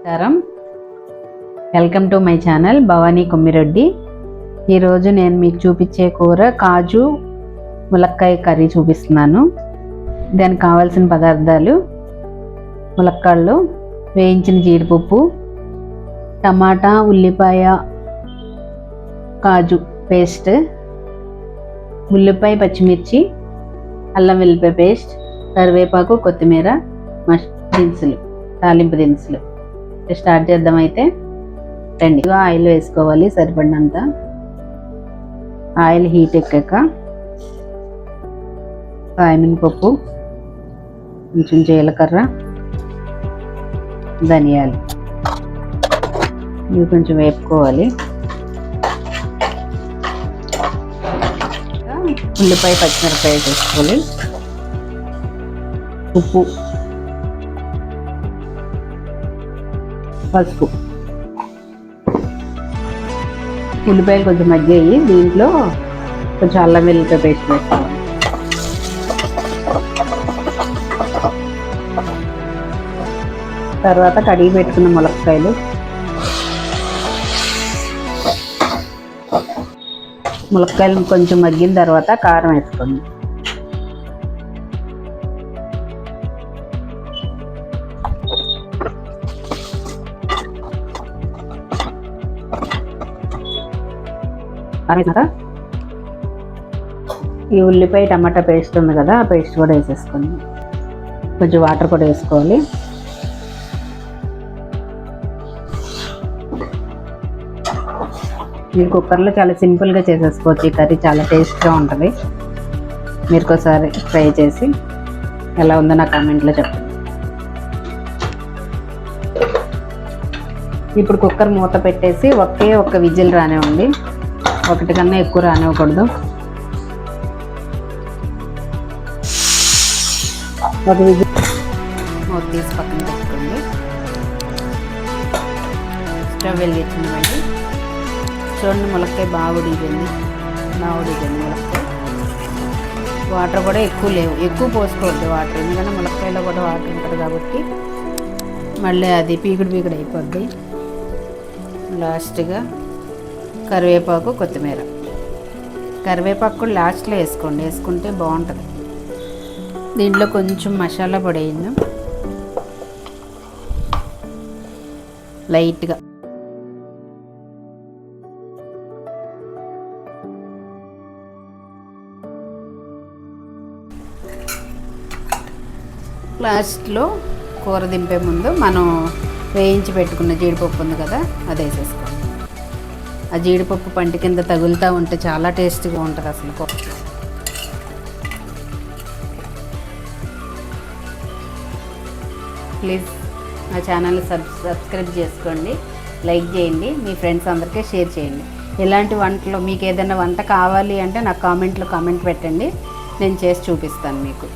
నమస్కారం, welcome to my channel Bhavani Kommireddy. ఈరోజు నేను మీకు చూపించే కూర కాజు ములక్కాయ కర్రీ చూపిస్తున్నాను. దానికి కావాల్సిన పదార్థాలు: ములక్కాళ్ళు, వేయించిన జీడిపప్పు, టమాటా, ఉల్లిపాయ, కాజు పేస్ట్, ఉల్లిపాయ, పచ్చిమిర్చి, అల్లం వెల్లిపాయ పేస్ట్, కరివేపాకు, కొత్తిమీర, దినుసులు, తాలింపు దినుసులు. స్టార్ట్ చేద్దాం. అయితే రండి. ఆయిల్ వేసుకోవాలి సరిపడినంత. ఆయిల్ హీట్ ఎక్కాక మినపప్పు, కొంచెం జీలకర్ర, ధనియాలు ఇవి కొంచెం వేపుకోవాలి. ఉల్లిపాయ, పచ్చిమిరపకాయ వేసుకోవాలి. ఉప్పు, పసుపు. ఉల్లిపాయలు కొంచెం మగ్గాయి. దీంట్లో కొంచెం అల్లం వెల్లిపాయ పేస్ట్ వేసుకోవాలి. తర్వాత కడిగి పెట్టుకున్న ములక్కాయలు, ములక్కాయలు కొంచెం మగ్గిన తర్వాత కారం వేసుకోండి. ఈ ఉల్లిపాయ టమాటా పేస్ట్ ఉంది కదా, ఆ పేస్ట్ కూడా వేసేసుకోండి. కొంచెం వాటర్ కూడా వేసుకోవాలి. మీరు కుక్కర్లో చాలా సింపుల్గా చేసేసుకోవచ్చు. ఈ కర్రీ చాలా టేస్ట్గా ఉంటుంది. మీరు ఒకసారి ట్రై చేసి ఎలా ఉందో నా కామెంట్లో చెప్పండి. ఇప్పుడు కుక్కర్ మూత పెట్టేసి ఒక్క విజిల్ రానివ్వండి. ఒకటి కన్నా ఎక్కువ రానివ్వకూడదు. ఒక విజిల్ మూత తీసి పక్కన పెట్టుకోండి. స్టవ్ వెలిగించిందండి. చూడండి, ములక్కాయ బాగా ఉడికింది. ములక్కాయ. వాటర్ కూడా ఎక్కువ లేవు, ఎక్కువ పోసుకోవద్దు వాటర్, ఎందుకంటే ములక్కాయలో కూడా వాటర్ ఉంటుంది కాబట్టి మళ్ళీ అది పీకుడు అయిపోద్ది. లాస్ట్గా కరివేపాకు, కొత్తిమీర. కరివేపాకు లాస్ట్లో వేసుకోండి, వేసుకుంటే బాగుంటుంది. దీంట్లో కొంచెం మసాలా పొడి వేయండి లైట్గా. లాస్ట్లో కూర దింపే ముందు మనం వేయించి పెట్టుకున్న జీడిపప్పు ఉంది కదా, అది వేసేసుకోండి. ఆ జీడిపప్పు పంట కింద తగులుతూ ఉంటే చాలా టేస్ట్గా ఉంటుంది అసలు. ప్లీజ్ నా ఛానల్ని సబ్స్క్రైబ్ చేసుకోండి, లైక్ చేయండి, మీ ఫ్రెండ్స్ అందరికీ షేర్ చేయండి. ఇలాంటి వంటలు మీకు ఏదైనా వంట కావాలి అంటే నాకు కామెంట్ పెట్టండి, నేను చేసి చూపిస్తాను మీకు.